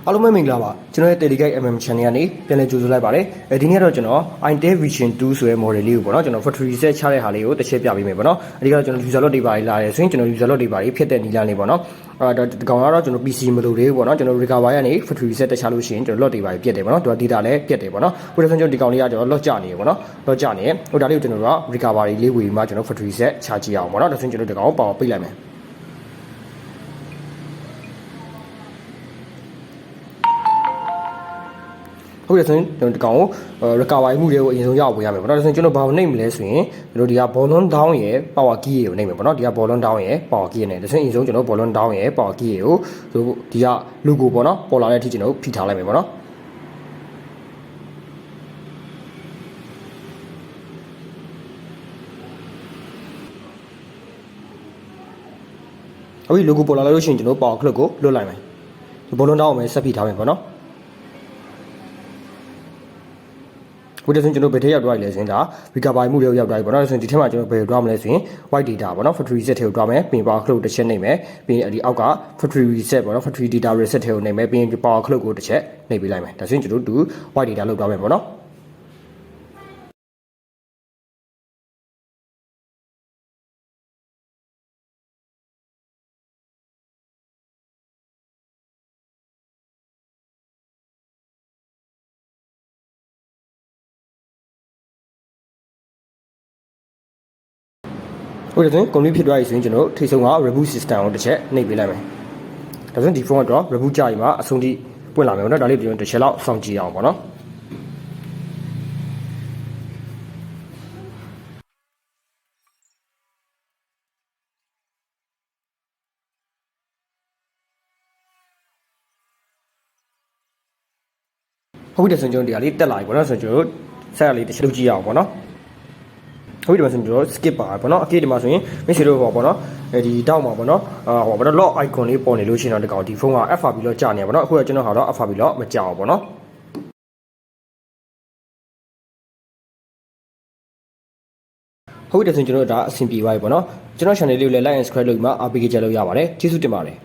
အားလုံးပဲမင်္ဂလာပါကျွန်တော်ရဲ့ Telegram MM channel ကနေပြန်လည်ကြိုဆိုလိုက်ပါတယ်ဒီနေ့ကတော့ကျွန်တော် itel vision 2ဆိုတဲ့ model လေးကိုပေါ့နော်ကျွန်တော် factory reset ချတဲ့ဟာလေးကိုတစ်ချက်ပြပေးမယ်ပေါ့နော်အဓိကတော့ကျွန်တော် user log တွေပါလာတယ်ဆိုရင်ကျွန်တော် user log တွေပါဖြစ်တဲ့နီလာလေးပေါ့နော်ဒီကောင်ကတော့ကျွန်တော် PC မလို့လေးပေါ့နော်ကျွန်တော် recover ကနေ factory reset တက်ချလို့ရှိရင်ကျွန်တော် log တွေပါပြတ်တယ်ပေါ့နော်သူက data လည်းပြတ်တယ်ပေါ့နော်ဟိုဒါဆိုကျွန်တော်ဒီကောင်လေးကကျွန်တော် log ကျနေတယ်ပေါ့နော် log ကျနေတယ်ဟိုဒါလေးကိုကျွန်တော်က recovery လေးဝေပြီးမှကျွန်တော် factory reset ချကြည့်အောင်ပေါ့နော်ဒါဆိုရင်ကျွန်တော်ဒီကောင်ကို power ပိတ်လိုက်မယ်ဟုတ်တယ်ဆိုရင်ကျွန်တော်ဒီကောင်ကို recovery မှုတွေကိုအရင်ဆုံးရအောင်ဝင်ရမယ်ပေါ့နော်ဒါဆိုရင်ကျွန်တော်ဘာလို့နှိပ်မလဲဆိုရင်ကျွန်တော်ဒီက volume down ရဲ့ power key ကိုနှိပ်မယ်ပေါ့နော်ဒီက volume down ရဲ့ power key နဲ့ဒါဆိုရင်အရင်ဆုံးကျွန်တော် volume down ရဲ့ power key ကိုဒီက logo ပေါ့နော်ပေါ်လာတဲ့အထိကျွန်တော်ဖိထားလိုက်မယ်ပေါ့နော်အခု logo ပေါ်လာလို့ရှိရင်ကျွန်တော် power clock ကိုလွတ်လိုက်မယ် volume down ကိုပဲဆက်ဖိထားမယ်ပေါ့နော်ဝိဒ်ဆိုရင်ကျွန်တော်ဘယ်ထည့်ရောက်သွားပြီလဲဆိုရင်ဒါ recovery မှုတွေကိုရောက်သွားပြီပေါ့နော်ဆိုရင်ဒီထက်မှာကျွန်တော်ဘယ်သွားမလဲဆိုရင် white data ပေါ့နော် factory reset ထဲကိုသွားမယ်ပြီးရင် power clock တစ်ချက်နှိပ်မယ်ပြီးရင်ဒီအောက်က factory reset ပေါ့နော် factory data reset ထဲကိုနှိပ်မယ်ပြီးရင် power clock ကိုတစ်ချက်နှိပ်ပေးလိုက်မယ်ဒါဆိုရင်ကျွန်တော်တို့ white data လောက်သွားမယ်ပေါ့နော်ဟုတ်တယ်ဆိုရင် complete ဖြစ်သွားပြီဆိုရင်ကျွန်တော်ထိတ်ဆုံးက reboot system ကိုတစ်ချက်နှိပ်ပေးလိုက်မယ်ဒါဆိုရင်ဒီဖုန်းကတော့ reboot ကြရင်မှအဆုံးထိပွင့်လာမယ်ပေါ့နော်ဒါလေးကျွန်တော်တစ်ချက်လောက်စောင့်ကြည့်အောင်ပေါ့နော်ဟုတ်တယ်ဆိုရင်ကျွန်တော်ဒီဟာလေးတက်လာပြီပေါ့နော်ဆိုရင်ကျွန်တော်ဆက်ရလေးတစ်ချက်လုပ်ကြည့်အောင်ပေါ့နော်ဟုတ်တယ်ဆိုရင်ကျွန်တော် skip ပါပေါ့နော်အကေဒီမှာဆိုရင်မိတ်ဆွေတို့ဟောပေါ့နော်ဒီတောက်မှာပေါ့နော်ဟောပေါ့နော် lock icon လေးပေါ်နေလို့ရှိရင်တော့ဒီကောင်ဒီဖုန်းက FRB လောက်ကြာနေပါပေါ့နော်အခုကကျွန်တော်ဟာတော့ FRB လောက်မကြာဘူးပေါ့နော်ဟုတ်တယ်ဆိုရင်ကျွန်တော်ဒါအဆင်ပြေသွားပြီပေါ့နော်ကျွန်တော် channel လေးကိုလည်း like and subscribe လုပ်ပြီးမှ APK ကြလုပ်ရပါတယ်ကျေးဇူးတင်ပါတယ်